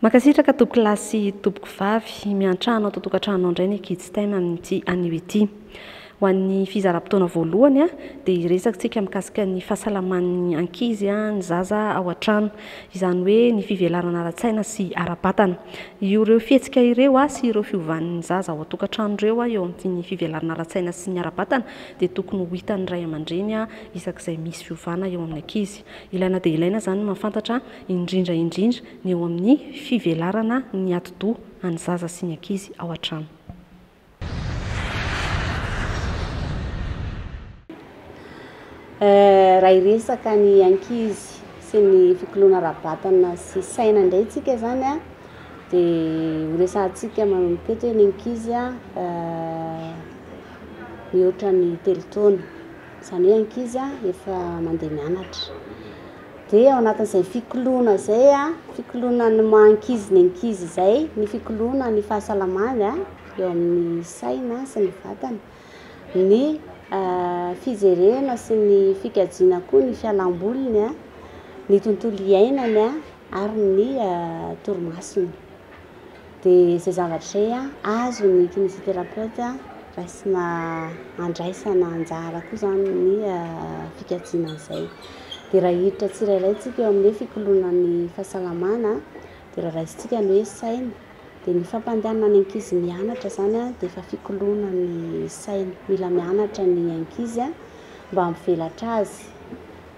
Makasitraka tompoko lahy sy tompoko vavy miantrano atao tokantrano indray ny ankizy Thème amin'ity an'ity. Ho an'ny fizaram-potoana voalohany dia hiresakantsika mikasika ny fahasalaman'ny ankizy ny zaza ao an-trano, izany hoe ny fivelarana ara-tsaina sy ara-batana. Ireo fihetsika ireo sy ireo fiovan'ny zaza ao an-tokantrano ireo eo amin'ny fivelarana ara-tsaina sy ny ara-batana dia tokony ho hitan'ny ray aman-dreny isak'izay misy fiovana eo amin'ny ankizy. Ilaina dia ilaina zany mahafantatra indrindra ny eo amin'ny fivelarana ny ati-doha any zaza sy ny ankizy ao an-trano. Raha hiresaka ny ankizy sy ny fikoloana ara-batana sy saina indray tsika zany dia horesantsika manomboka eto hoe ny ankizy mihoatra ny 3 taona, izany hoe ankizy efa mandeha mianatra. Dia ao anatin'izay fikoloana izay fikoloana ny maha-ankizy ny ankizy izay, ny fikoloana ny fahasalamana eo amin'ny saina sy ny vatana, ny fijerena sy ny fikajiana koa ny fialamboliny, ny tontolo iainany ary ny torimasony. Dia izay zavatra izay azo ny kinésithérapeute raisina andraisana anjara koa zany ny fikajiana izay. Dia raha hiditra tsirairay eo amin'ny fikoloana ny fahasalamana dia raha raisintsika ny hoe saina dia ny fampandehanana ny ankizy mianatra zany dia efa fikoloana ny saina. Mila mianatra ny ankizy mba hampivelatra azy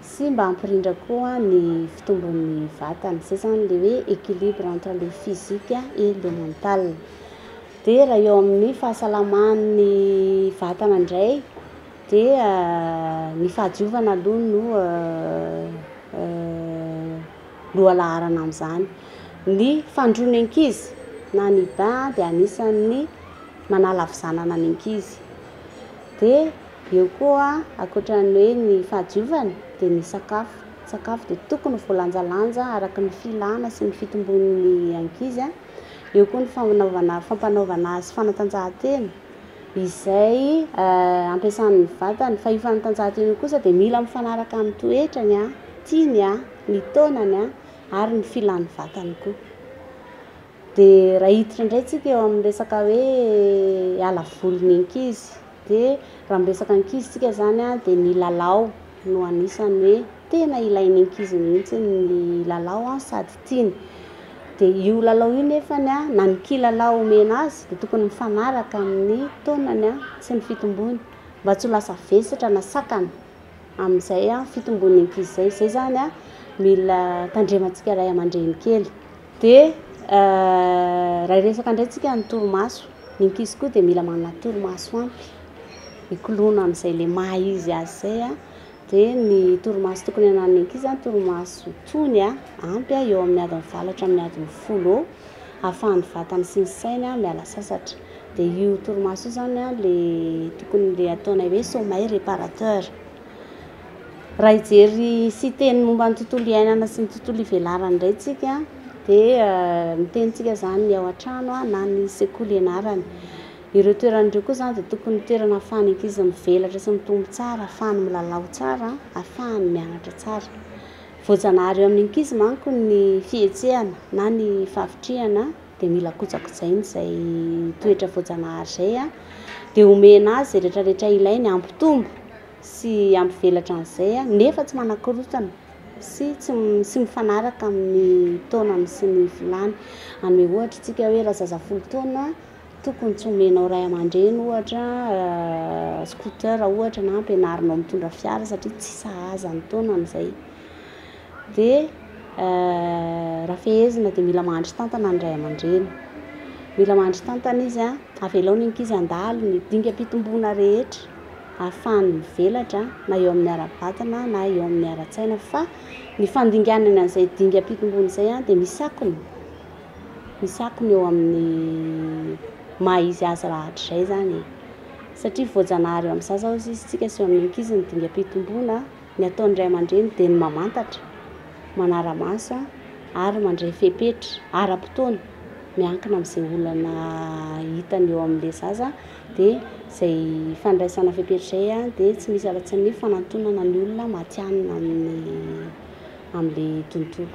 sy mba hampirindra koa ny fitombon'ny vatana. Izay zany le hoe équilibre entre le physique et le mental. Dia raha eo amin'ny fahasalaman'ny vatana indray dia ny fahadiovana aloha no alaharana amin'izany. Ny fandroany ankizy na ny bain dia anisan'ny manala havizanana ny ankizy. Dia eo koa ankoatran'ny hoe ny fahadiovana dia ny sakafo dia tokony voalanjalanja araka ny filana sy ny fitombon'ny ankizy. Eo koa ny fampanaovana azy fanatanjahantena izay ampiasan'ny vatany. Fa io fanatanjahantena kosa dia mila mifanaraka amin'ny toetrany, tiany, ny taonany ary ny filan'ny vatany koa. Dia raha hiditra indray tsika eo amin'ny resaka hoe alavolon'ny ankizy dia raha miresaka ankizy tsika zany dia ny lalao no anisany hoe tena ilain'ny ankizy mihitsy ny lalao sady tiany. Dia io lalao io nefany na ny kilalao omena azy dia tokony mifanaraka amin'ny taonany sy ny fitombony mba tsy ho lasa vesatra na sakana amin'izay fitombon'ny ankizy izay. Izay zany mila tandremantsika ray aman-dreny kely. Dia raha hiresaka indray tsika ny torimaso, ny ankizy koa dia mila manana torimaso ampy mikoloana amin'izay le maha izy azy izay. Dia ny torimaso tokony anan'ny ankizy torimaso tony ampy eo amin'ny adiny 7 hatramin'ny adiny 10 ahafahan'ny vatany sy ny sainy miala sasatra. Dia io torimaso io zany le tokony le ataonay hoe sommeil réparateur. Raha hijery sy teny momba ny tontolo iainana sy ny tontolo ivelarana indray tsika dia mitenitsika zany ny ao an-trano na ny sekoly ianarany. Ireo toeran'ireo koa zany dia tokony toerana ahafahany ankizy mivelatra sy mitombo tsara, ahafahany milalao tsara, ahafahany mianatra tsara. Voajanahary eo amin'ny ankizy manko ny fihetsehana na ny fahavitriana dia mila kojakojaina izay toetra voajanahary izay dia omena azy rehetrarehetra ilainy hampitombo sy hampivelatra an'izay nefa tsy manakorontana sy tsy mifanaraka amin'ny taonany sy ny filany. Hanome ohatra tsika hoe raha zaza 10 taona tokony tsy omenao ray aman-dreny ohatra scooter ohatra na ampianarinao mitondra fiara satria tsy sahaza ny taonany izay. Dia raha fehezina dia mila mandry tantana ny ray aman-dreny. Mila mandry tantana izy avelao ny ankizy handalo ny dingam-pitombona rehetra ahafahany mivelatra na eo amin'ny ara-batana na eo amin'ny ara-tsaina. Fa ny fandinganana an'izay dingam-pitombona izay dia misakony eo amin'ny maha izy azy rahatra izay zany. Satria voajanahary eo amin'ny zaza izy tsika sy eo amin'ny ankizy ny dingam-pitombona. Ny ataon'ny ray aman-dreny dia ny mamantatra, manara-maso ary mandray fepetra ara-potoana miankina amin'izay olana hitany eo amin'ilay zaza. Dia izay fandraisana fepetra izay dia tsy misy ara-tsy ny fanantonana ny olona matianina amin'ilay tontolo.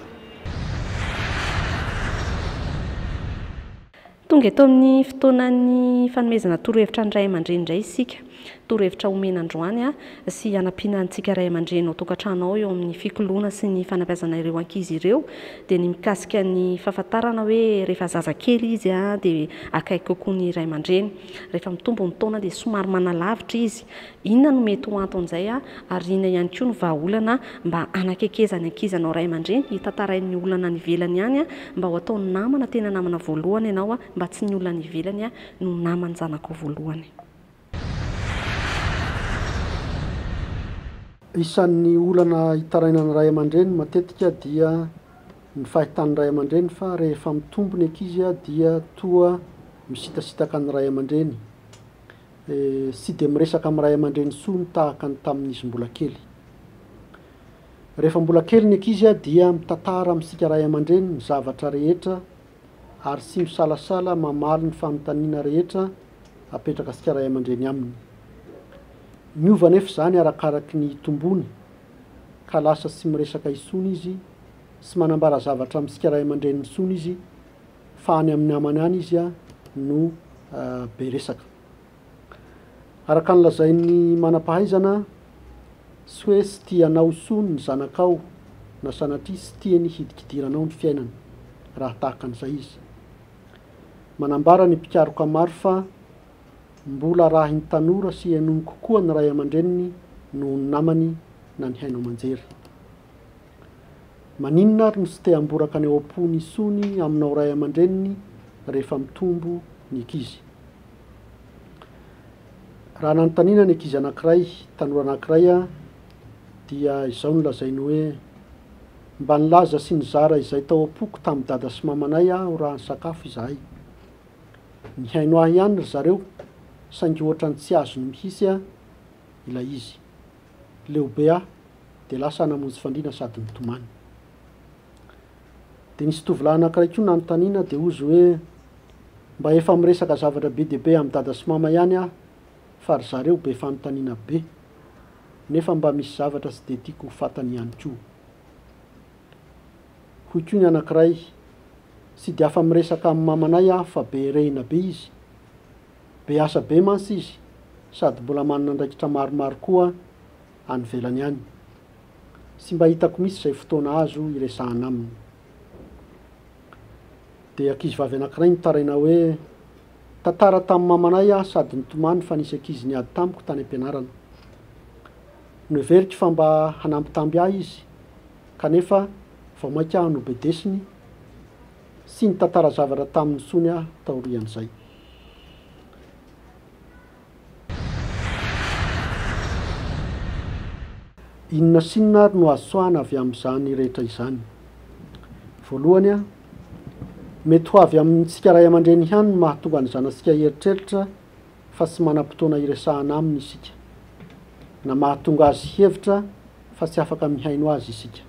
Tonga eto amin'ny fotoanan'ny fanomezana torohevitra ny ray aman-dreny indray isika. Torohevitra omena androany sy hanampianantsika ray aman-dreny ao tokantrano ao eo amin'ny fikoloana sy ny fanabeazana ireo ankizy ireo, dia ny mikasika ny fahafantarana hoe rehefa zazakely izy dia akaiky kokoa ny ray aman-dreny. Rehefa mitombo ny taona dia somary manalavitra izy. Inona no mety ho anton'izay ary inona ihany koa no vahaolana mba hanakekeza ny ankizy anao ray aman-dreny, hitantarain'ny olana ny ivelany ihany mba ho ataony namana, tena namana voalohany ianao mba tsy ny olana ivelany no namany zanako voalohany. Isan'ny olana hitarainany ray aman-dreny matetika dia ny fahitan'ny ray aman-dreny fa rehefa mitombo ny ankizy dia toa misitasitaka ny ray aman-dreny, sy dia miresaka amin'ny ray aman-dreny sony tahaka ny tamin'izy mbola kely. Rehefa mbola kely ny ankizy dia mitantara amintsika ray aman-dreny ny zavatra rehetra ary sy misalasala mamaly ny fanontaniana rehetra apetraka sika ray aman-dreny aminy. Miova nefa izany arakaraky ny tombony ka lasa sy miresaka isony izy sy manambara zavatra amintsika ray aman-dreny isony izy fa any amin'ny namany any izy no be resaka. Araka ny lazain'ny manam-pahaizana sy hoe sy tianao isony ny zanakao na sanatria sy tiany hidikidiranao ny fiainany raha tahaka an'izay izy. Manambara ny mpikaroka maro fa mbola raha ny tanora sy henony kokoa ny ray aman-dreniny noho ny namany na ny haino aman-jery. Maninona ary no sy te hamboraka ny ao am-pony isony aminao ray aman-dreniny rehefa mitombo ny ankizy. Raha nanontaniana ny ankizy anankiray, tanora anankiray dia izao no lazainy hoe mba nilaza sy nizara izay tao am-poko tamin'ny dada sy mamanay aho raha ny sakafo izahay. Ny haino ahy ihany ry zareo saingy ohatrany tsy azo ny mihisy ilay izy. Leobe dia lasa namonjy fandriana sady nitomany. Dia nisy tovolahy anankiray koa nanontaniana dia ozy hoe mba efa miresaka zavatra be dia be amin'ny dada sy mama ihany fa ry zareo be fanontaniana be nefa mba misy zavatra tsy dia tiako ho fantany ihany koa. Hoy koa ny anankiray, sy dia afa miresaka amin'ny mamanay fa be rehina be izy, be asa be mantsy izy sady mbola manana andraikitra maromaro koa any velany ihany, sy mba hitako misy izay fotoana azo iresahana aminy. Dia ankizy vavy anankiray nitaraina hoe tantara tamin'ny mamanay sady nitomany fa nisy ankizy niady tamiko tany am-pianarana. Noheveriko fa mba hanampitamby ahy izy kanefa vao mainka aho nobedesiny sy nitantara zavatra tamin'ny sony taorian'izay. Inona sinona ary no azo soahana avy amin'izany rehetra izany? Voalohany mety ho avy amintsika ray aman-dreny ihany no mahatonga ny zanantsika heritreritra fa tsy manam-potoana iresahana aminy isika, na mahatonga azy hevitra fa tsy afaka mihaino azy isika.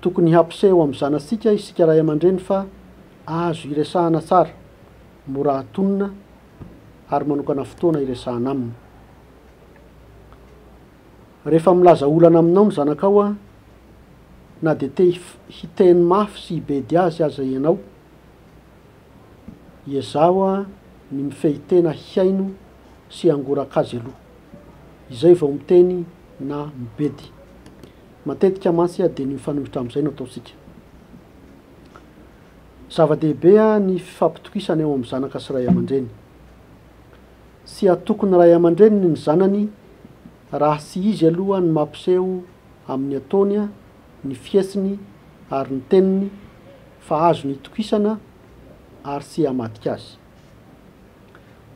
Tokony hampiseho amin'ny zanantsika isika ray aman-dreny fa azo iresahana tsara, mora hatonina ary manokana fotoana iresahana aminy. Rehefa milaza olana aminao ny zanakao na dia te hiteny mafy sy hibedy azy aza ianao, iezao ny mifehitena hiaino sy angorakazy aloha, izay vao miteny na mibedy. Matetika mantsy dia ny mifanohitra amin'izay no ataosika. Zava-dehibe ny fifampitokisana eo amin'ny zanaka sy ray aman-dreny. Sy atoko ny ray aman-dreny ny zanany raha sy izy aloha ny mampiseho amin'ny ataony, ny fiesiny ary ny teniny fa azo ny tokisana ary sy hamadika azy.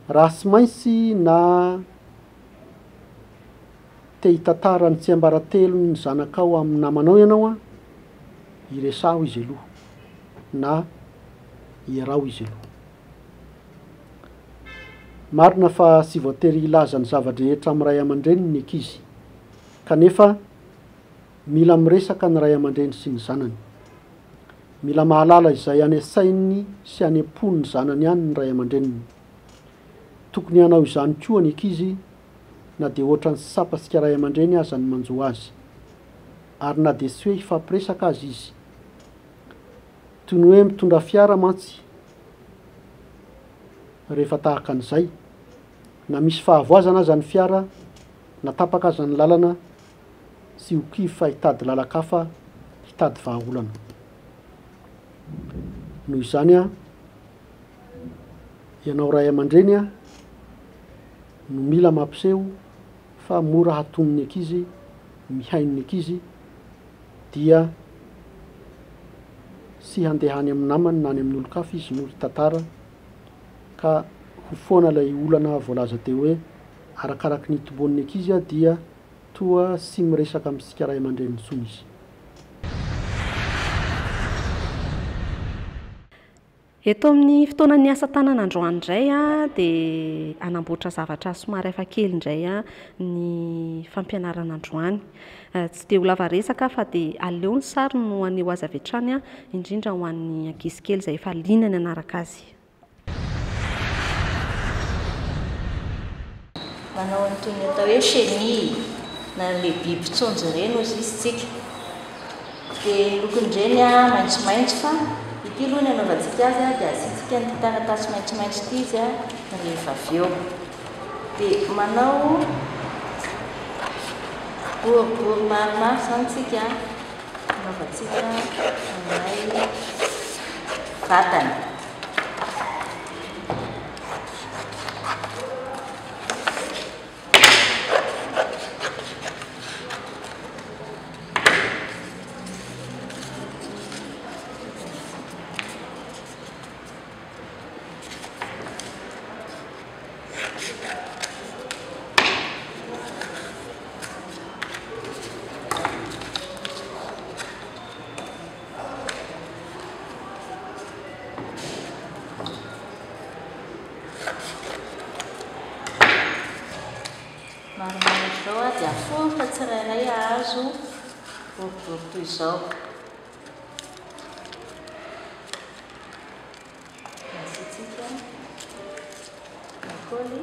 Raha sy maintsy na te hitantara ny tsy ambaratelo ny zanakao amin'ny namanao ianao iresaho izy aloha na iarao izy aloha. Marina fa sy voatery ilaza ny zavadrehetra amin'ny ray aman-dreny ny ankizy, kanefa mila miresaka ny ray aman-dreny sy ny zanany. Mila mahalala izay anesainy sy anepony ny zanany ihany ny ray aman-dreniny. Tokony hanao izany koa ny ankizy na dia ohatrany sy sapasika ray aman-dreny aza ny manjo azy, ary na dia sy hoe hifampiresaka azy izy. Toy ny hoe mitondra fiara mantsy, rehefa tahaka an'izay na misy fahavoazana aza ny fiara na tapaka aza ny lalana sy hokivy fa hitady lalakafa hitady vahaolana. Noho izany a ianao ray aman-dreny a no mila mampiseho fa mora haton'ny ankizy, mihain'ny ankizy dia sy handehany amin'ny namany na any amin'ny olo-kafa izy no tantara ka ho foana ilay olana voalaza teo hoe arakaraky ny tombon'ny ankizy a dia toa sy miresaka amintsika ray aman-dreny intsony izy. Eto amin'ny fotoanan'ny asa tanana androany indray a dia anamboatra zavatra somary hafa kely indray a ny fampianarana androany. Tsy dia ho lava resaka fa dia aleo ny sary no aneho azy avy hatrany a indrindra ho an'ny ankizy kely izay efa liana ny anaraka azy. Manao an'itony atao hoe chenille na le biby tsonjo ireny ozy izy tsika. Dia lokon'ireny a maitsomaitso fa ity aloha ny anaovantsika azy a dia asitsika ny taratasy maitsomaitso ity izy a rehefa avy eo. Dia manao boribory maromaro izany tsika anaovantsika amin'ilay vatany. Maromaro izao a dia aforotra tsirairay azo boribory toy izao. Asitsika alcoly.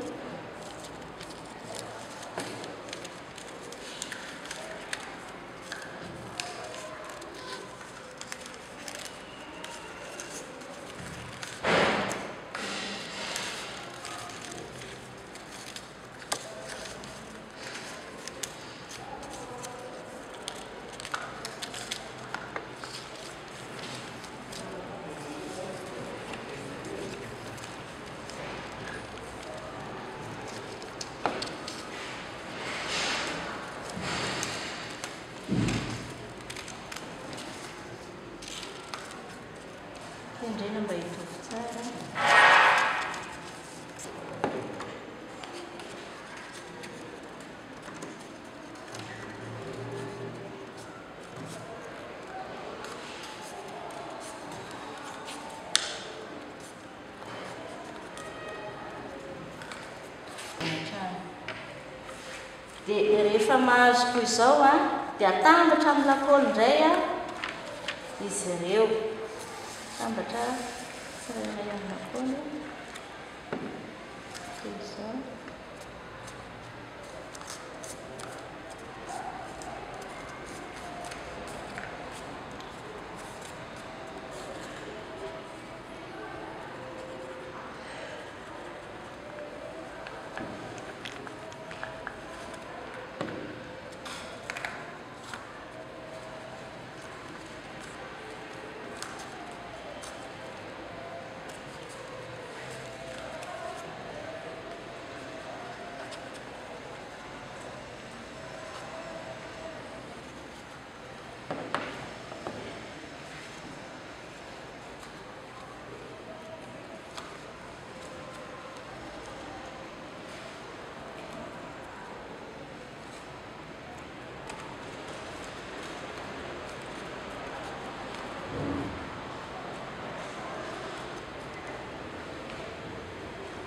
Indrena mba hitovy tsara. Dia rehefa mahazo toy izao a dia atambatra amin'ny lakaoly indray a izy ireo. Atambatra tsirairay amin'ny lakaoly toy izao.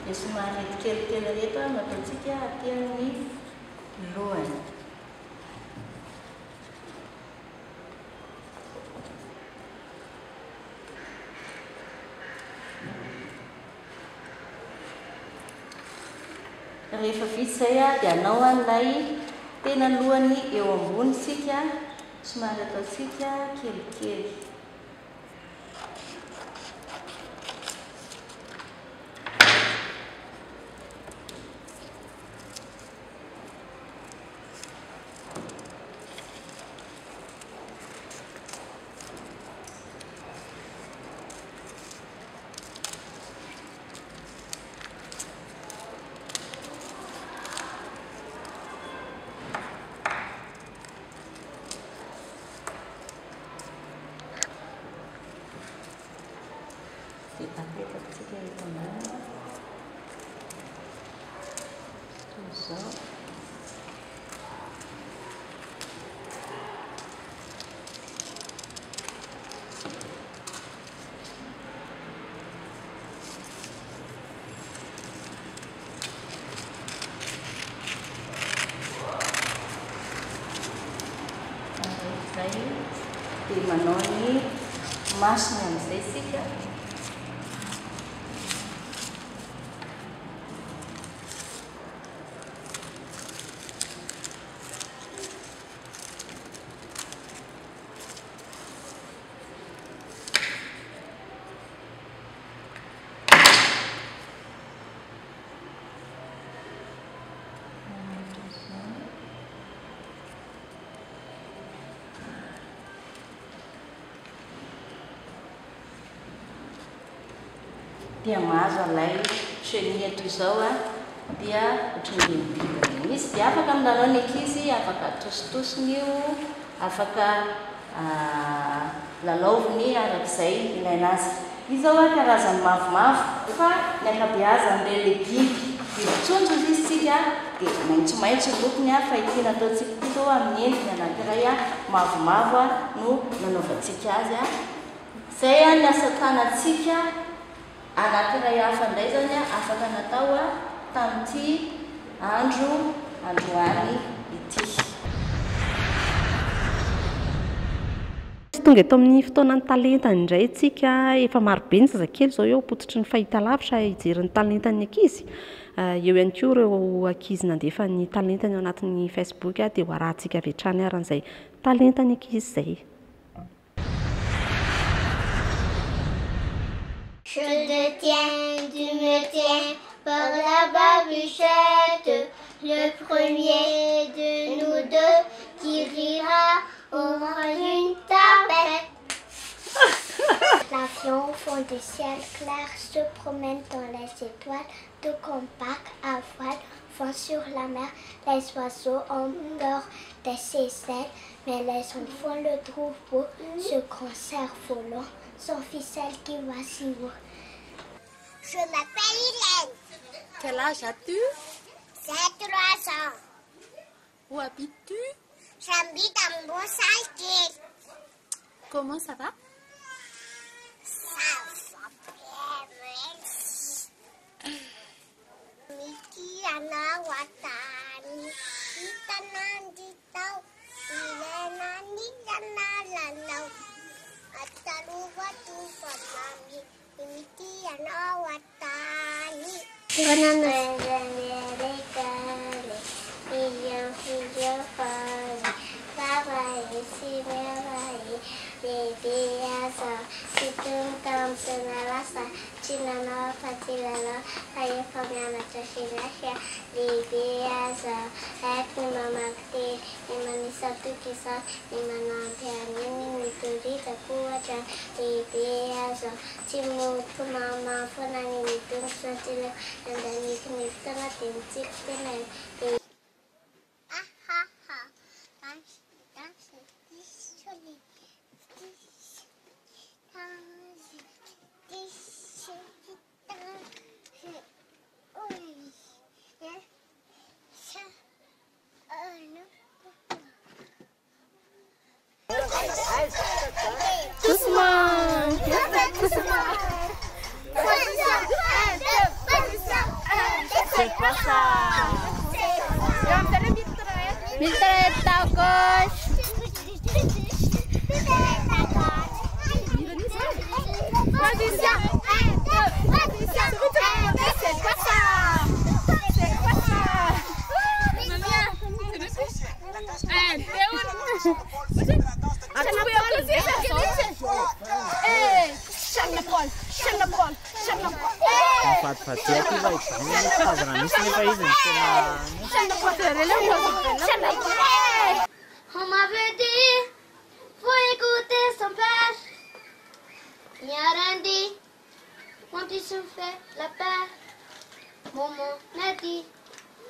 Dia somary kelikely reto no ataontsika aty amin'ny lohany. Rehefa vita izay a dia anao an'ilay tena lohany eo ambony sika somary ataontsika kelikely. zay dia manao ny masony amin'izay isika. Dia mahazo alay chenille toy izao dia ohatran'ny biby izy dia afaka amin'nanao ny ankizy, afaka atositosiny io, afaka lalaoviny arak'izay ilaina azy. Izy zao karazany mavomavo fa ny ankabeazan'ireny biby tsonjo izy isika dia maitsomaitso lokony fa ity nataontsika ity zao amin'ny endriny anankiray mavomavo no nanaovantsika azy. Izay ny asa tanantsika anankiray hafa indray zany afaka natao tamin'ity androany ity. Tonga eto amin'ny fotoanany talentany indray tsika efa marobe ny zazakely zao eo pototry ny fahitalavitra hijery ny talentany ankizy. Eo ihany koa ireo ankizy nandefa ny talentany ao anatin'ny Facebook dia ho arahantsika avy hatrany aran'izay talentany ankizy izay. Je te tiens, tu me tiens par la babuchette. Le premier de nous deux qui rira aura une tapette. L'avion au fond du ciel clair se promène dans les étoiles. Tout compact à voile font sur la mer. Les oiseaux endorment de ses ailes, mais les enfants le trouvent beau. Ce grand cerf-volant sans ficelle qui vacille. Je m'appelle Hélène. Quel âge as-tu? J'ai 3 ans. Où habites-tu? J'habite à Mont-Saint-Gilles. Comment ça va? Ça va bien, Miki Anawatani. Itananditaw. Ilenanitanalanau. Ataluwatu famami. Miki Anawatani. C'est quoi ça? Mitretta à gauche. Position. C'est quoi ça? C'est quoi ça? On m'avait dit, faut écouter son père. Il n'y a rien dit, quand il se fait la paix. Maman m'a dit,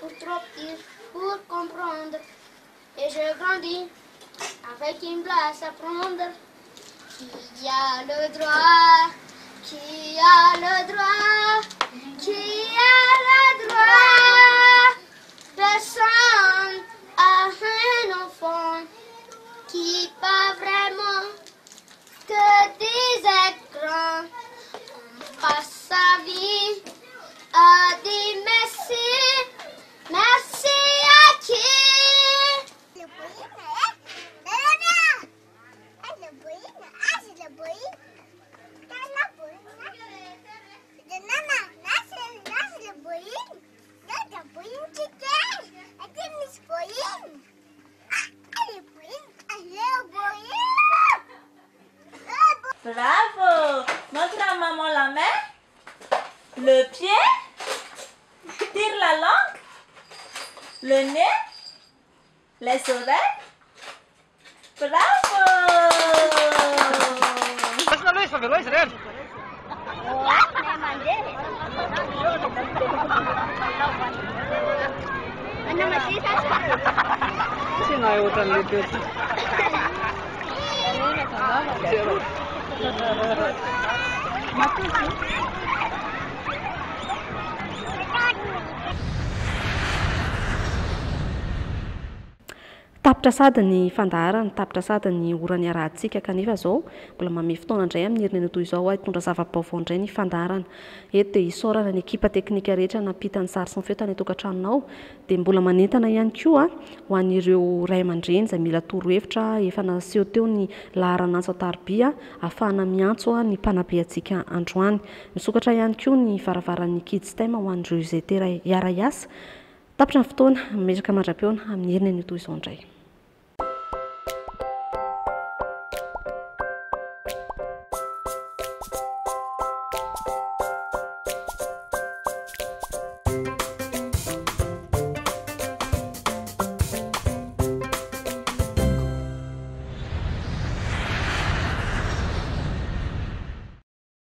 pour trop dire, pour comprendre. Et je grandis avec une place à prendre. Qui a le droit? Qui a le droit? Qui a le droit? Personne a un enfant qui pas vraiment que des écrans. On passe sa vie à dire merci. Merci à qui? Bravo. Montre à maman la main, le pied, tire la langue, le nez, les oreilles. Bravo. Tapitra sady ny fandaharana, tapitra sady ny orany arahantsika kanefa zao mbola manome fotoana indray amin'ny herinana toy izao hitondra zava-baovao indray ny fandaharana. Eto dia hisaorana ny ekipa teknika rehetra nampita ny sary sy ny feo tany an-tokantranonao, dia mbola manentana ihany koa ho an'ireo ray aman-dreny izay mila toro-hevitra efa naseho teo ny laharan'antso an-tarobia ahafahana miantso ny mpanabe-antsika androany. Misokatra ihany koa ny varavaran'ny kids Thème ho an'ireo izay tera hiara-iasa. Tapitra ny fotoana, metraka mandram-peona amin'ny herinana toy izao indray.